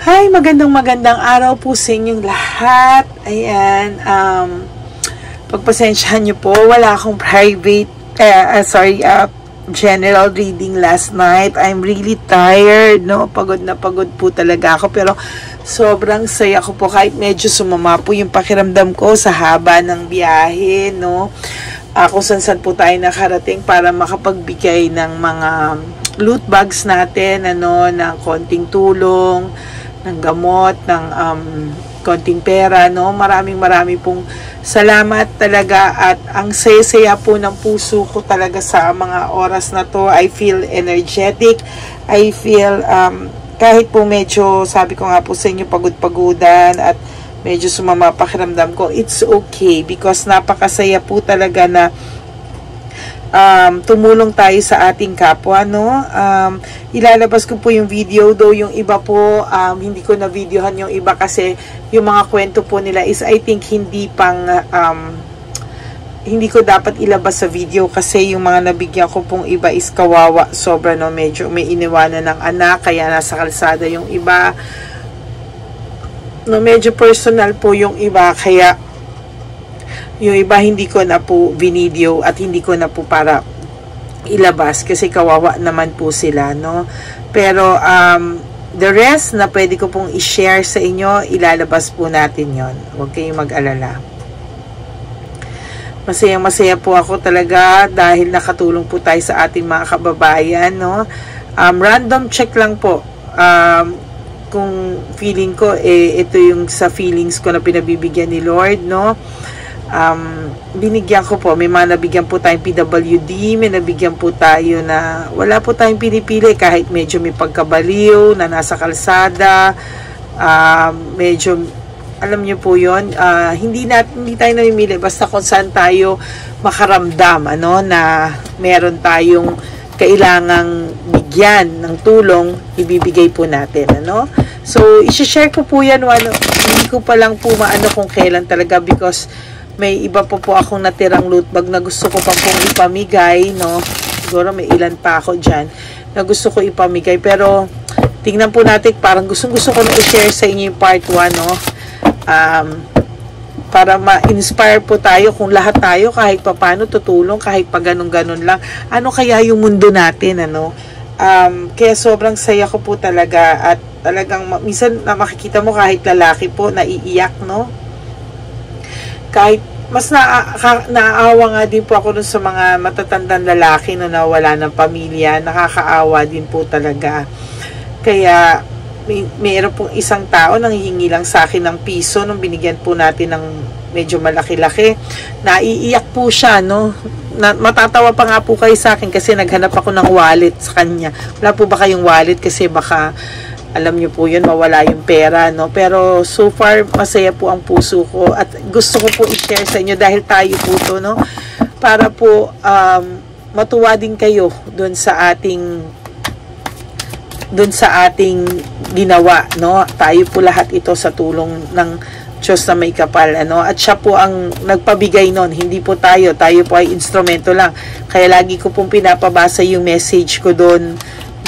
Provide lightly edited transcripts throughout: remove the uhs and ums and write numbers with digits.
Hi, magandang araw po sa inyong lahat. Ayan, pagpasensyahan nyo po, wala akong private, general reading last night. I'm really tired, no? Pagod na pagod po talaga ako, pero sobrang saya ko po kahit medyo sumama po yung pakiramdam ko sa haba ng biyahe, no? Kung saan po tayo nakarating para makapagbigay ng mga loot bags natin, ano, ng konting tulong, ng gamot, ng konting pera, no? Maraming pong salamat talaga at ang saya-saya po ng puso ko talaga sa mga oras na to. I feel energetic. I feel kahit po medyo, sabi ko nga po sa inyo, pagod-pagudan at medyo sumama pakiramdam ko, it's okay because napakasaya po talaga na tumulong tayo sa ating kapwa, no? Ilalabas ko po yung video, though yung iba po hindi ko na videohan yung iba kasi yung mga kwento po nila is I think hindi ko dapat ilabas sa video kasi yung mga nabigyan ko pong iba is kawawa, sobra, no? Medyo may iniwanan ng anak kaya nasa kalsada yung iba, no? Medyo personal po yung iba kaya yung iba hindi ko na po video at hindi ko na po para ilabas kasi kawawa naman po sila, no? Pero the rest na pwede ko pong i-share sa inyo, ilalabas po natin yon. Huwag kayong mag-alala. Masaya po ako talaga dahil nakatulong po tayo sa ating mga kababayan, no? Random check lang po. Kung feeling ko, ito yung sa feelings ko na pinabibigyan ni Lord, no? Binigyan ko po, may mga nabigyan po tayong PWD, may nabigyan po tayo na wala po tayong pinipili kahit medyo may pagkabaliw na nasa kalsada, medyo alam niyo po yon, hindi tayo namimili basta kung saan tayo makaramdam, ano, na meron tayong kailangang bigyan ng tulong, ibibigay po natin, ano. So i-share ko po yan, hindi ko pa lang po maano kung kailan talaga because may iba po akong natirang loot bag na gusto ko pa pong ipamigay, no? Siguro may ilan pa ako dyan na gusto ko ipamigay. Pero, tingnan po natin, parang gusto ko na i-share sa inyo yung part 1, no? Para ma-inspire po tayo kung lahat tayo kahit pa paano tutulong, kahit pa ganun-ganun lang. Ano kaya yung mundo natin, ano? Kaya sobrang saya ko po talaga at talagang, minsan na makikita mo kahit lalaki po, naiiyak, no? Kahit mas naaawa nga din po ako dun sa mga matatandang lalaki na nawala ng pamilya, nakakaawa din po talaga. Kaya mayroon pong isang tao nang hihingi lang sa akin ng piso nung binigyan po natin ng medyo malaki-laki. Naiiyak po siya, no? Matatawa pa nga po kayo sa akin kasi naghanap ako ng wallet sa kanya. Wala po ba kayong wallet kasi baka alam niyo po yun, mawala yung pera, no? Pero so far, masaya po ang puso ko at gusto ko po i-share sa inyo dahil tayo po to, no? Para po matuwa din kayo dun sa ating ginawa, no? Tayo po lahat ito sa tulong ng Diyos na may kapal, ano? At siya po ang nagpabigay nun, hindi po tayo po ay instrumento lang. Kaya lagi ko pong pinapabasa yung message ko doon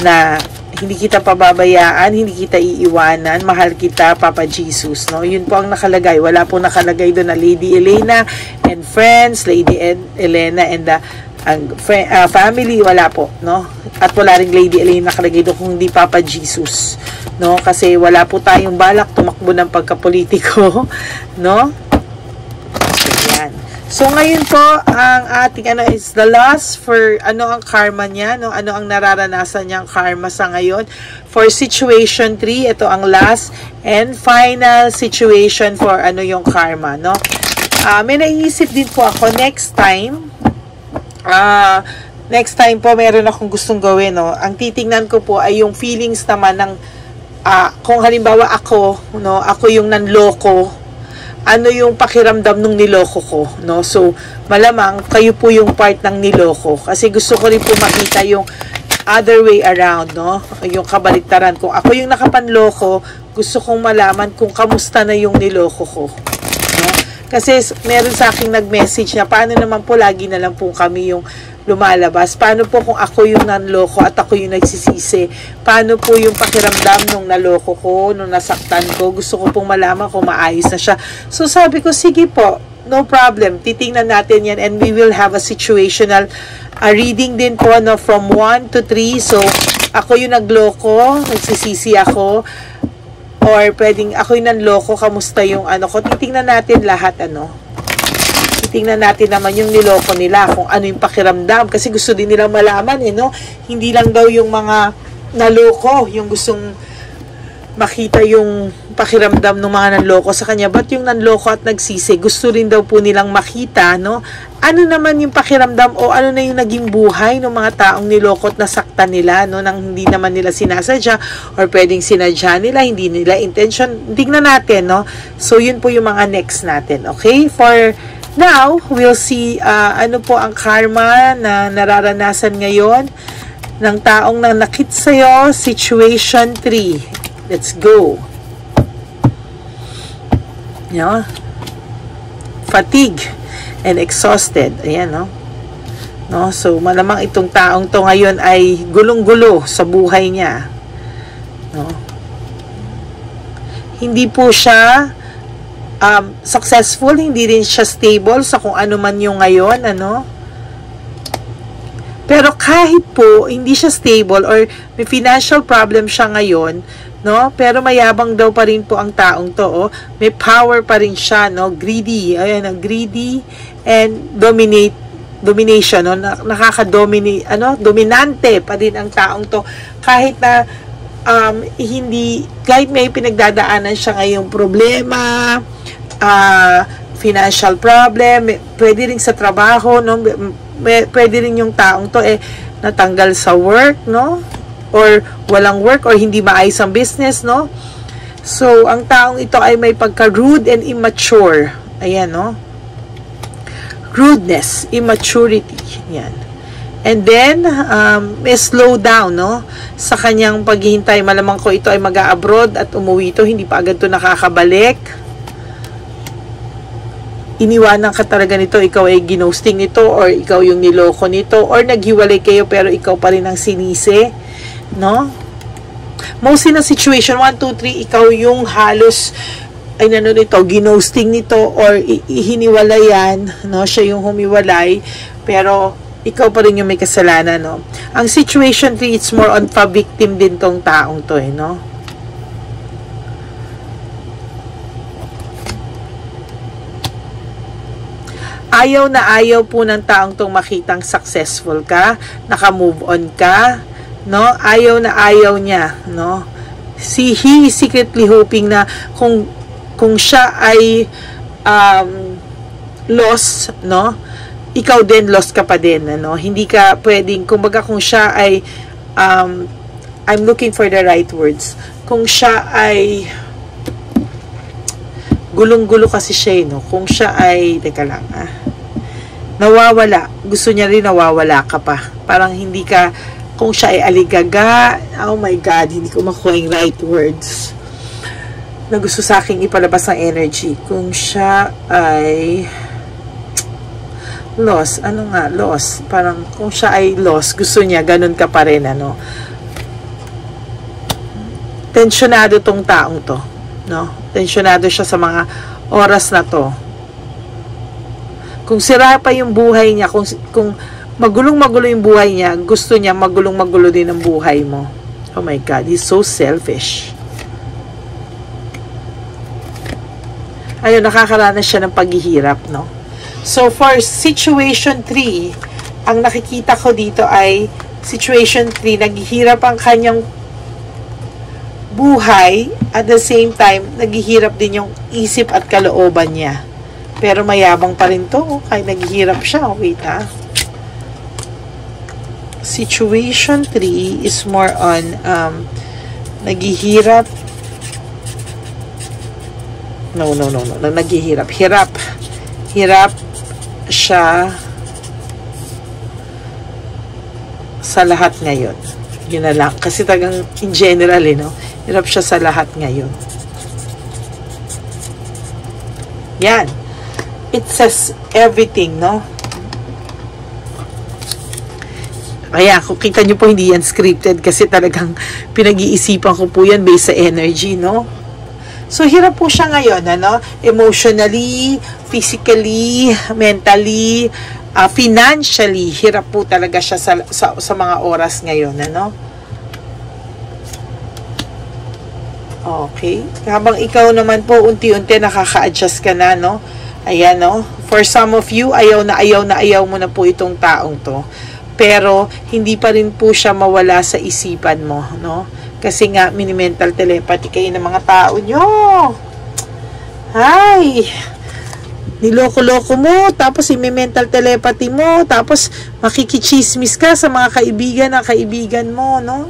na hindi kita pababayaan, hindi kita iiwanan, mahal kita, Papa Jesus, no? Yun po ang nakalagay. Wala po nakalagay doon na Lady Elena and friends, Lady Elena and the family, wala po, no? At wala ring Lady Elena nakalagay doon kung hindi Papa Jesus, no? Kasi wala po tayong balak tumakbo ng pagkapolitiko, no? Yan. So, ngayon po, ang ating is the loss for ano ang karma niya, no? Ano ang nararanasan niyang karma sa ngayon. For situation 3, ito ang last and final situation for ano yung karma, no? May naiisip din po ako next time po, meron akong gustong gawin, no? Ang titingnan ko po ay yung feelings naman ng kung halimbawa ako, no? Ako yung nanloko, ano yung pakiramdam nung niloko ko, no? So, malamang kayo po yung part ng niloko. Kasi gusto ko rin po makita yung other way around, no? Yung kabaliktaran. Kung ako yung nakapanloko, gusto kong malaman kung kamusta na yung niloko ko, no? Kasi meron sa akin nag-message na paano naman po lagi na lang po kami yung lumalabas? Paano po kung ako yung nanloko at ako yung nagsisisi? Paano po yung pakiramdam nung naloko ko, nung nasaktan ko? Gusto ko pong malaman kung maayos na siya. So sabi ko, sige po, no problem. Titingnan natin yan and we will have a situational reading din po, no, from 1 to 3. So ako yung nagloko, nagsisisi ako, or pwedeng ako yung nanloko, kamusta yung ano ko? Titingnan natin lahat, ano. Tingnan natin naman yung niloko nila, kung ano yung pakiramdam. Kasi gusto din nilang malaman, no? Hindi lang daw yung mga naloko, yung gustong makita yung pakiramdam ng mga nanloko sa kanya. But yung nanloko at nagsisi, gusto rin daw po nilang makita, no? Ano naman yung pakiramdam o ano na yung naging buhay ng mga taong niloko at nasaktan nila, no? Nang hindi naman nila sinasadya or pwedeng sinadya nila, hindi nila intention. Tingnan natin, no? So, yun po yung mga next natin, okay? For now, we'll see ano po ang karma na nararanasan ngayon ng taong nanakit sa'yo. Situation 3. Let's go. Yeah. Fatigue and exhausted. Ayan, no? No? So, malamang itong taong to ngayon ay gulong-gulo sa buhay niya. No? Hindi po siya successful, hindi rin siya stable sa kung ano man yung ngayon, ano. Pero kahit po hindi siya stable or may financial problem siya ngayon, no, pero mayabang daw pa rin po ang taong to, oh. May power pa rin siya, no, greedy, ayan, greedy and domination, no, nakaka-dominate, ano, dominante pa din ang taong to kahit na hindi, kahit may pinagdadaanan siya ngayong problema, financial problem, pwede rin sa trabaho, no, pwede rin yung taong to natanggal sa work, no, or walang work or hindi maayos ang business, no. So ang taong ito ay may pagka-rude and immature. Ayan, no, rudeness, immaturity, yan. And then, may slow down, no? Sa kanyang paghihintay. Malamang ko ito ay mag-a-abroad at umuwi ito. Hindi pa agad ito nakakabalik. Iniwanan ka talaga nito. Ikaw ay ginosting nito or ikaw yung niloko nito or naghiwalay kayo pero ikaw pa rin ang sinisi, no? Mostly na situation, 1, 2, 3, ikaw yung halos ay nito, ginosting nito or hiniwalayan, no? Siya yung humiwalay pero ikaw pa rin yung may kasalanan, no? Ang situation 3, it's more on pa-victim din tong taong to, no? Ayaw na ayaw po ng taong tong makitang successful ka, naka-move on ka, no? Ayaw na ayaw niya, no? He is secretly hoping na kung siya ay lost, no? Ikaw din, lost ka pa din, ano? Hindi ka pwedeng, kumbaga kung siya ay, I'm looking for the right words. Kung siya ay, gulong-gulo kasi siya, no? Kung siya ay, teka lang, nawawala. Gusto niya rin nawawala ka pa. Parang hindi ka, kung siya ay aligaga, oh my God, hindi ko makuha yung right words na gusto sa aking ipalabas ng energy. Kung siya ay lost, ano nga, lost, parang kung siya ay lost, gusto niya, ganun ka pa rin, ano. Tensyonado tong taong to, no? Tensyonado siya sa mga oras na to. Kung sira pa yung buhay niya, kung magulong-magulo yung buhay niya, gusto niya magulong-magulo din ang buhay mo. Oh my God, he's so selfish. Ayun, nakakaranas siya ng paghihirap, no? So, for situation 3, ang nakikita ko dito ay situation 3, naghihirap ang kanyang buhay, at the same time, naghihirap din yung isip at kalooban niya. Pero mayabang pa rin to, kahit naghihirap siya. Wait, Situation 3 is more on, naghihirap. No, naghihirap. Hirap siya sa lahat ngayon. Yun na lang. Kasi tagang in general, no? Hirap siya sa lahat ngayon. Yan. It says everything, no? Kaya kung kita nyo po, hindi yan scripted kasi talagang pinag-iisipan ko po yan based sa energy, no? So, hirap po siya ngayon, ano? Emotionally, physically, mentally, financially, hirap po talaga siya sa mga oras ngayon, ano? Okay. Habang ikaw naman po, unti-unti nakaka-adjust ka na, no? Ayan, no? For some of you, ayaw mo na po itong taong to. Pero, hindi pa rin po siya mawala sa isipan mo, no? Kasi nga, mini-mental telepathy kayo ng mga tao nyo. Ay! Niloko-loko mo, tapos imi-mental telepathy mo, tapos makikichismis ka sa mga kaibigan mo, no?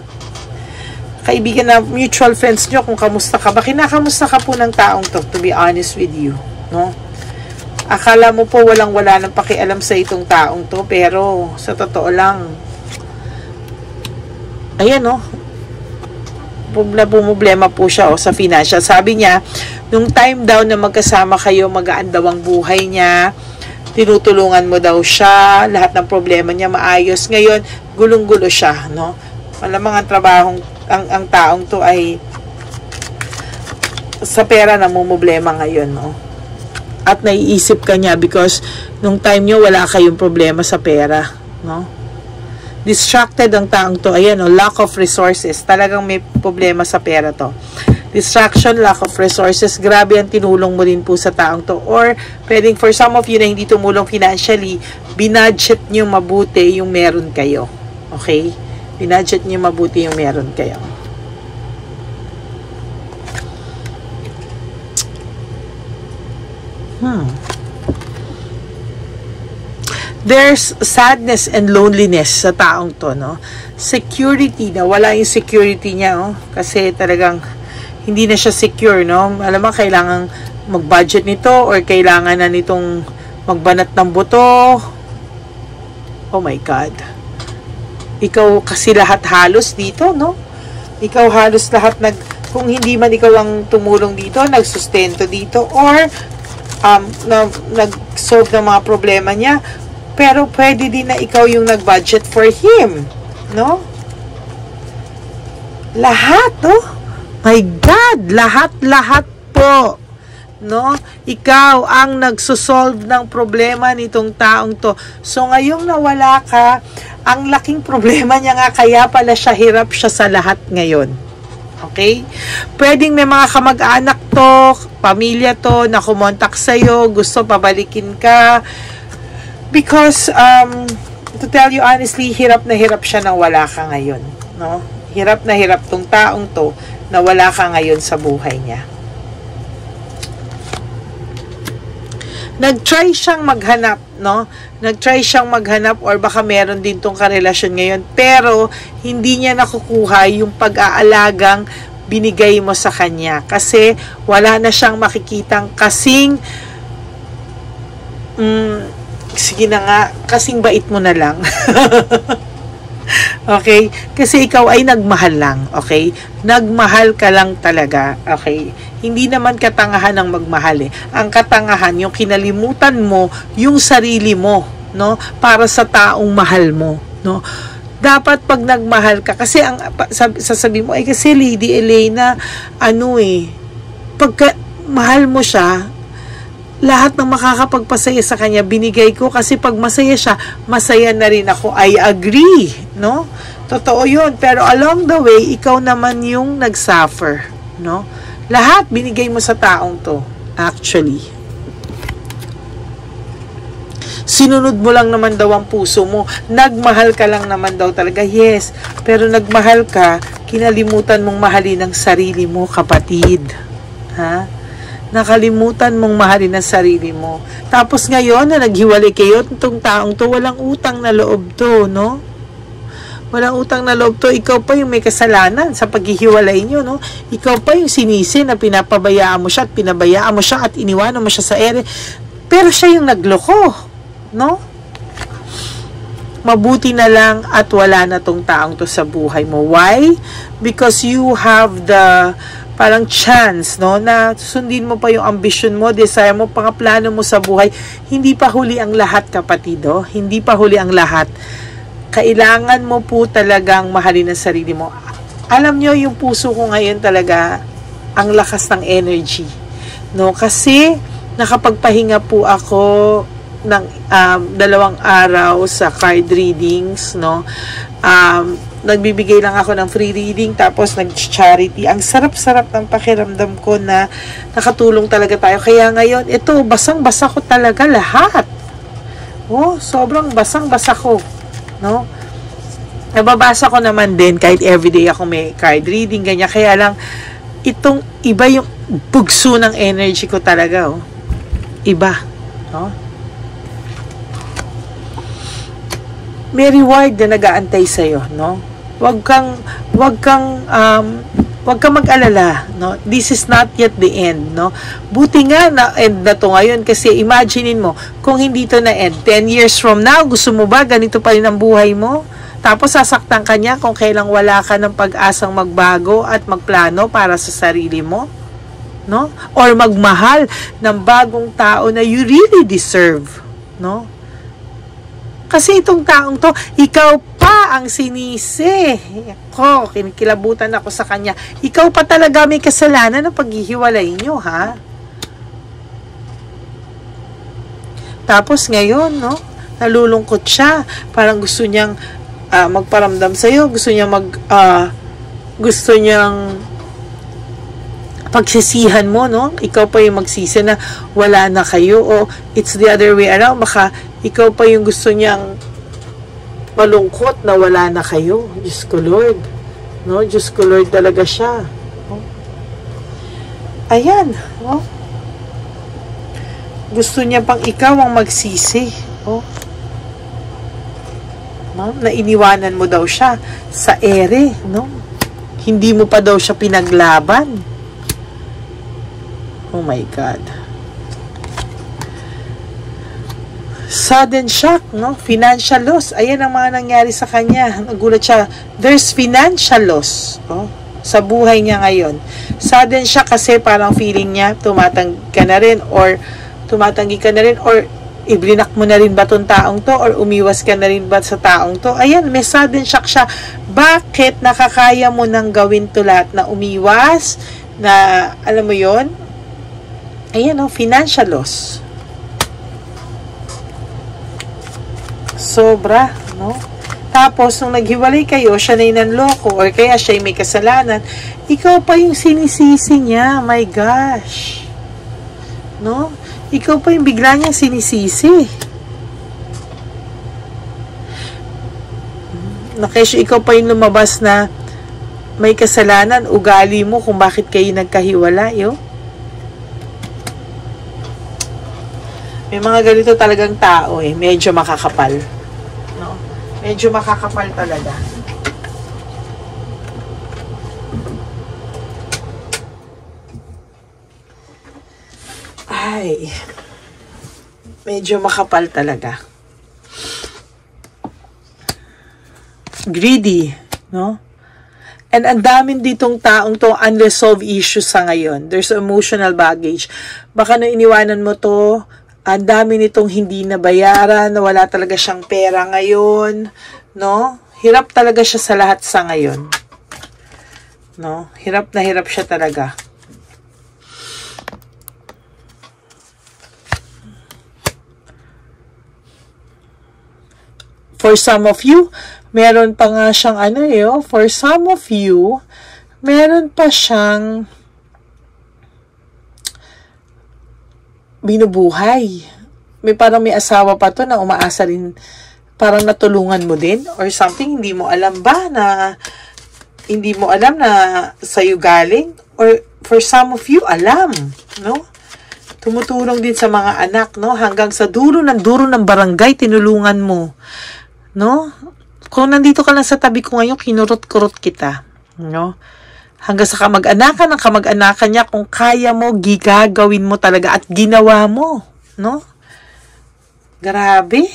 Kaibigan na mutual friends nyo, kung kamusta ka ba. Kinakamusta ka po ng taong to be honest with you, no? Akala mo po walang-wala ng pakialam sa itong taong to, pero sa totoo lang, ayan, no? Problema po siya sa financial. Sabi niya, nung time daw na magkasama kayo, magaan daw ang buhay niya, tinutulungan mo daw siya, lahat ng problema niya maayos. Ngayon, gulong-gulo siya, no? Malamang ang trabahong, ang taong to ay sa pera na mumblema ngayon, no? At naiisip ka niya because nung time niyo wala kayong problema sa pera, no? Distracted ang taong to. Ayan, lack of resources. Talagang may problema sa pera to. Distraction, lack of resources. Grabe ang tinulong mo din po sa taong to. Or, pwedeng for some of you na hindi tumulong financially, binudget nyo mabuti yung meron kayo. Okay? Binudget nyo mabuti yung meron kayo. There's sadness and loneliness sa taong to, no? Security na, wala yung security niya, oh. Kasi talagang hindi na siya secure, no? Alam mo, kailangan mag-budget nito or kailangan na nitong magbanat ng buto. Oh my God. Ikaw kasi lahat halos dito, no? Ikaw halos lahat kung hindi man ikaw ang tumulong dito, nagsustento dito, or nag-solve ng mga problema niya, pero pwede din na ikaw yung nag-budget for him, no? Lahat, no? My God, lahat po, no? Ikaw ang nagsosolve ng problema nitong taong to. So, ngayong nawala ka, ang laking problema niya nga, kaya pala siya, hirap siya sa lahat ngayon. Okay? Pwedeng may mga kamag-anak to, pamilya to, na kumontak sa'yo, gusto pabalikin ka. Because, to tell you honestly, hirap na hirap siya nang wala ka ngayon. No? Hirap na hirap tong taong to na wala ka ngayon sa buhay niya. Nag-try siyang maghanap, no? Nag-try siyang maghanap or baka meron din tong karelasyon ngayon. Pero, hindi niya nakukuha yung pag-aalagang binigay mo sa kanya. Kasi, wala na siyang makikitang kasing sige na nga, kasing bait mo na lang. Okay? Kasi ikaw ay nagmahal lang. Okay? Nagmahal ka lang talaga. Okay? Hindi naman katangahan ang magmahal eh. Ang katangahan, yung kinalimutan mo, yung sarili mo, no? Para sa taong mahal mo, no? Dapat pag nagmahal ka, kasi ang sasabi mo, ay kasi Lady Elena, pagka mahal mo siya, lahat ng makakapagpasaya sa kanya, binigay ko kasi pag masaya siya, masaya na rin ako. I agree, no? Totoo yun. Pero along the way, ikaw naman yung nagsuffer, no? Lahat binigay mo sa taong to, actually. Sinunod mo lang naman daw ang puso mo. Nagmahal ka lang naman daw talaga. Yes, pero nagmahal ka, kinalimutan mong mahalin ang sarili mo, kapatid. Ha? Nakalimutan mong mahalin ang sarili mo. Tapos ngayon na naghiwalay kayo, itong taong to, walang utang na loob to, no? Walang utang na loob to. Ikaw pa yung may kasalanan sa paghihiwalay nyo, no? Ikaw pa yung sinisi na pinapabayaan mo siya at pinabayaan mo siya at iniwanan mo siya sa ere. Pero siya yung nagloko, no? Mabuti na lang at wala na tong taong to sa buhay mo. Why? Because you have the parang chance, no, na sundin mo pa yung ambition mo, desire mo, plano mo sa buhay. Hindi pa huli ang lahat, kapatido. Hindi pa huli ang lahat. kailangan mo po talagang mahalin ang sarili mo. Alam nyo, yung puso ko ngayon talaga, ang lakas ng energy. No? Kasi, nakapagpahinga po ako ng 2 araw sa card readings, no? Nagbibigay lang ako ng free reading, tapos nag-charity. Ang sarap-sarap ng pakiramdam ko na nakatulong talaga tayo. Kaya ngayon, ito, basang-basa ko talaga lahat. Oh, sobrang basang-basa ko, no? Nababasa ko naman din kahit everyday ako may card reading, ganyan. Kaya lang, itong iba yung bugso ng energy ko talaga, oh. Iba, no? May reward na nag-aantay sa'yo, no? Wag kang mag-alala, no? This is not yet the end, no? Buti nga na end na to ngayon, kasi imaginein mo, kung hindi to na end, 10 years from now, gusto mo ba ganito pa rin ang buhay mo? Tapos sasaktan ka niya kung kailang wala ka ng pag-asang magbago at magplano para sa sarili mo, no? Or magmahal ng bagong tao na you really deserve, no? Kasi itong taong to, ikaw pa ang sinisi ko, kinikilabutan ako sa kanya. Ikaw pa talaga may kasalanan ng paghihiwalay nyo, ha? Tapos ngayon, no, nalulungkot siya. Parang gusto niyang magparamdam sa'yo, gusto niyang pagsisihan mo, no? Ikaw pa yung magsisi na wala na kayo, o it's the other way around. Baka ikaw pa yung gusto niyang malungkot na wala na kayo. Diyos ko Lord, no? Diyos ko Lord talaga siya, no? Ayan, no? Gusto niya pang ikaw ang magsisi, no? No? Na iniwanan mo daw siya sa ere, no? Hindi mo pa daw siya pinaglaban. Oh my God. Sudden shock, no? Financial loss. Ayan ang mga nangyari sa kanya. Nagulat siya. There's financial loss, oh, sa buhay niya ngayon. Sudden shock kasi parang feeling niya tumatanggi ka na rin, or iblinak mo na rin ba tong taong to, or umiwas ka na rin ba sa taong to? Ayan, may sudden shock siya. Bakit nakakaya mo nang gawin to lahat, na umiwas, na alam mo yon? Ayan, no? Financial loss. Sobra, no? Tapos, nung naghiwalay kayo, siya na yung nanloko, or kaya siya may kasalanan, ikaw pa yung sinisisi niya. My gosh. No? Ikaw pa yung bigla niyang sinisisi. Nakesyo, ikaw pa yung lumabas na may kasalanan, ugali mo kung bakit kayo nagkahiwalay, yo. May mga ganito talagang tao, eh. Medyo makakapal. No? Medyo makakapal talaga. Ay. Medyo makapal talaga. Greedy, no? And ang daming ditong taong to unresolved issues sa ngayon. There's emotional baggage. Baka nung iniwanan mo to, ang dami nitong hindi nabayaran, na wala talaga siyang pera ngayon, no? Hirap talaga siya sa lahat sa ngayon. No? Hirap na hirap siya talaga. For some of you, meron pa nga siyang for some of you, meron pa siyang binubuhay. May asawa pa to na umaasa rin, parang natulungan mo din or something. Hindi mo alam na sa'yo galing, or for some of you alam, no? Tumutulong din sa mga anak, no? Hanggang sa dulo ng barangay tinulungan mo, no? Kung nandito ka lang sa tabi ko ngayon, kinurot-kurot kita, no? Hanggang sa kamag-anakan ng kamag-anakan niya, kung kaya mo, gagawin mo talaga at ginawa mo, no? Grabe.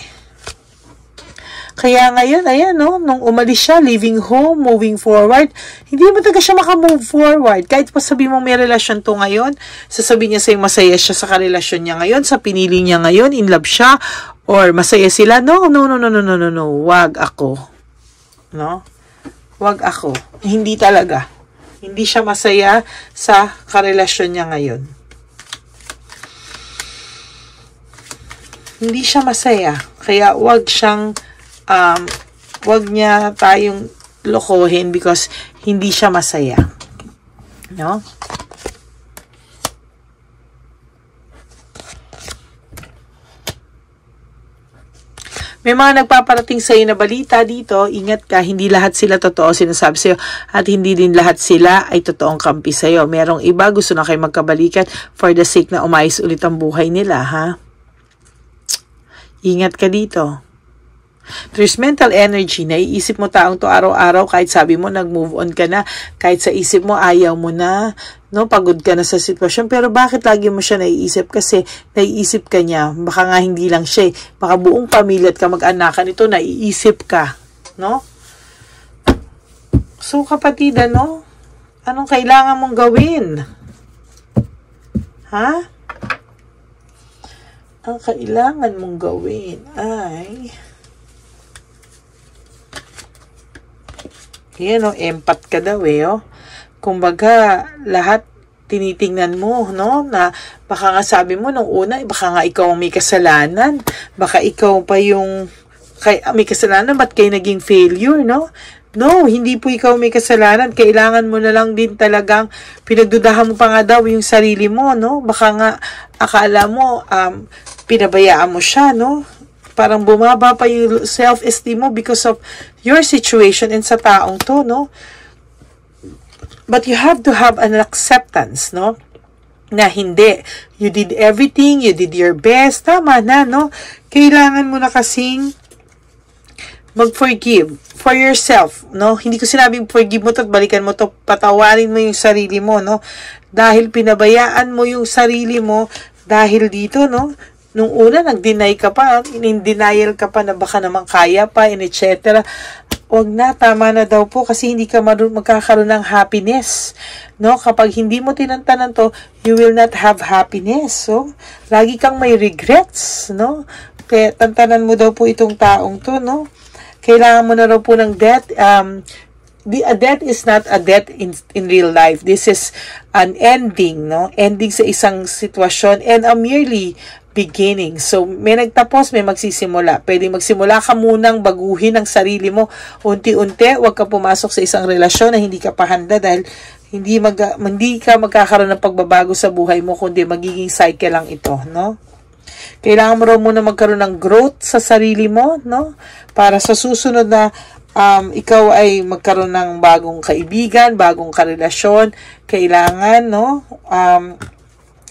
Kaya ngayon, ayan, no, nung umalis siya, leaving home, moving forward, hindi mo talaga siya makamove forward. Kahit pa sabi mo may relasyon to ngayon, sasabihin niya sa'yo masaya siya sa karelasyon niya ngayon, sa pinili niya ngayon, in love siya, Or masaya sila? No, no, no, no, no, no, no, no. Wag ako. No? Wag ako. Hindi talaga. Hindi siya masaya sa karelasyon niya ngayon. Hindi siya masaya. Kaya wag siyang, wag niya tayong lokohin because hindi siya masaya. No? May mga nagpaparating sa'yo na balita dito, ingat ka, hindi lahat sila totoo sinasabi sa'yo at hindi din lahat sila ay totoong kampi sa'yo. Merong iba gusto na kayo magkabalikan for the sake na umayos ulit ang buhay nila, ha? Ingat ka dito. There's mental energy, naiisip mo taong to araw-araw kahit sabi mo nag-move on ka na, kahit sa isip mo ayaw mo na, no, pagod ka na sa sitwasyon, pero bakit lagi mo siya naiisip? Kasi naiisip ka niya, baka nga hindi lang siya, baka buong pamilya at kamag-anakan ito, naiisip ka, no? So kapatid, ano? Anong kailangan mong gawin? Ha? Ang kailangan mong gawin ay yan o, empath ka daw oh. Kumbaga, lahat tinitingnan mo, no? Na baka nga sabi mo nung una, baka nga ikaw ang may kasalanan. Baka ikaw pa yung may kasalanan, ba't kayo naging failure, no? No, hindi po ikaw may kasalanan. Kailangan mo na lang din talagang pinagdudahan mo pa nga daw yung sarili mo, no? Baka nga akala mo, pinabayaan mo siya, no? Parang bumaba pa yung self-esteem mo because of your situation and sa taong to, no? But you have to have an acceptance, no? Na hindi. You did everything, you did your best, tama na, no? Kailangan mo na kasing mag-forgive for yourself, no? Hindi ko sinabing forgive mo to at balikan mo to, patawarin mo yung sarili mo, no? Dahil pinabayaan mo yung sarili mo dahil dito, no? Nung una, nag-deny ka pa, in-denial ka pa na baka naman kaya pa, etc. Huwag na, tama na daw po kasi hindi ka magkakaroon ng happiness. No? Kapag hindi mo tinantanan to, you will not have happiness. So, lagi kang may regrets. No? Kaya tantanan mo daw po itong taong to. No? Kailangan mo na raw po ng death. A death is not a death in real life. This is an ending. No? Ending sa isang sitwasyon and a merely beginning. So, may nagtapos, may magsisimula. Pwede magsimula ka munang baguhin ang sarili mo. Unti-unti, huwag ka pumasok sa isang relasyon na hindi ka pa handa dahil hindi ka magkakaroon ng pagbabago sa buhay mo, kundi magiging cycle lang ito, no? Kailangan mo raw muna magkaroon ng growth sa sarili mo, no? Para sa susunod na ikaw ay magkaroon ng bagong kaibigan, bagong karelasyon, kailangan, no?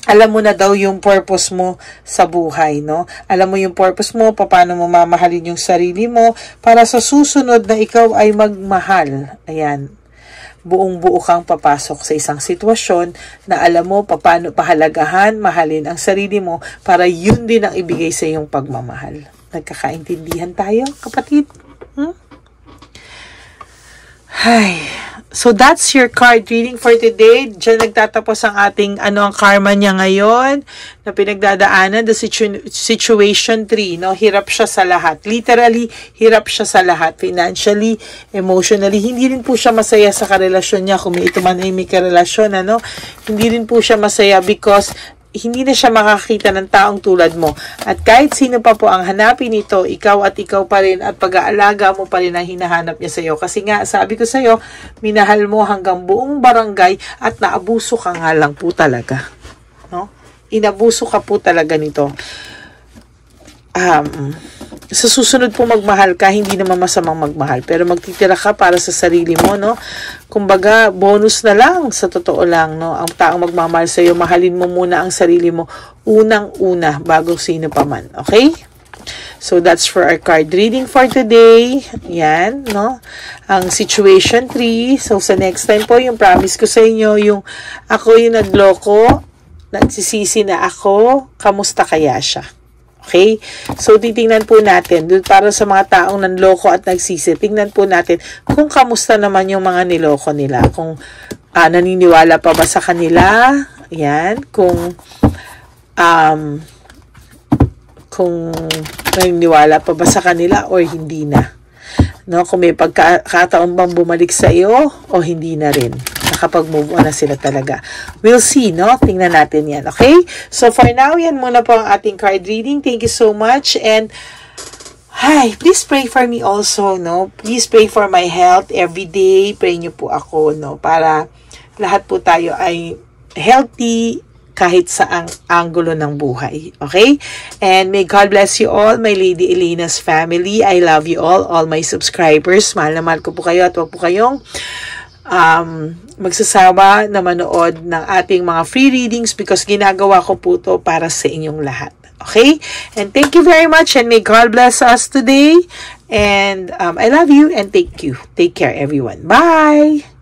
Alam mo na daw yung purpose mo sa buhay, no? Alam mo yung purpose mo, paano mo mamahalin yung sarili mo, para sa susunod na ikaw ay magmahal. Ayan. Buong-buo kang papasok sa isang sitwasyon na alam mo paano pahalagahan, mahalin ang sarili mo para yun din ang ibigay sa iyong pagmamahal. Nagkakaintindihan tayo, kapatid? Ay, so that's your card reading for today. Diyan nagtatapos ang ating ang karma niya ngayon na pinagdadaanan, the situation 3, no? Hirap siya sa lahat. Literally, hirap siya sa lahat. Financially, emotionally, hindi rin po siya masaya sa karelasyon niya kung ito man ay may karelasyon, ano? Hindi rin po siya masaya because hindi na siya makakita ng taong tulad mo. At kahit sino pa po ang hanapin nito, ikaw at ikaw pa rin at pag-aalaga mo pa rin ang hinahanap niya sa iyo. Kasi nga, sabi ko sa iyo, minahal mo hanggang buong barangay at naabuso ka nga lang po talaga. No? Inabuso ka po talaga nito. Sa susunod po magmahal ka, hindi naman masamang magmahal. Pero magtitira ka para sa sarili mo, no? Kumbaga, bonus na lang, sa totoo lang, no? Ang taong magmamahal sa iyo, mahalin mo muna ang sarili mo unang-una bago sino pa man. Okay? So, that's for our card reading for today. Yan, no? Ang situation 3. So, sa next time po, yung promise ko sa inyo, yung ako yung nagloko, nagsisisi na ako, kamusta kaya siya? Okay? So, titingnan po natin, para sa mga taong nanloko at nagsisi, tingnan po natin kung kamusta naman yung mga niloko nila. Kung naniniwala pa ba sa kanila, yan, kung kung naniniwala pa ba sa kanila or hindi na. No, kung may pagkakataon bang bumalik sa iyo o hindi na rin. Nakapag-move on na sila talaga. We'll see, no? Tingnan natin yan, okay? So, for now, yan muna po ang ating card reading. Thank you so much. And, hi, please pray for me also, no? Please pray for my health every day. Pray niyo po ako, no? Para lahat po tayo ay healthy, kahit sa ang anggulo ng buhay. Okay? And may God bless you all, my Lady Elena's family. I love you all my subscribers. Mahal na mahal ko po kayo at huwag po kayong magsasawa na manood ng ating mga free readings because ginagawa ko po to para sa inyong lahat. Okay? And thank you very much and may God bless us today. And I love you and thank you. Take care everyone. Bye!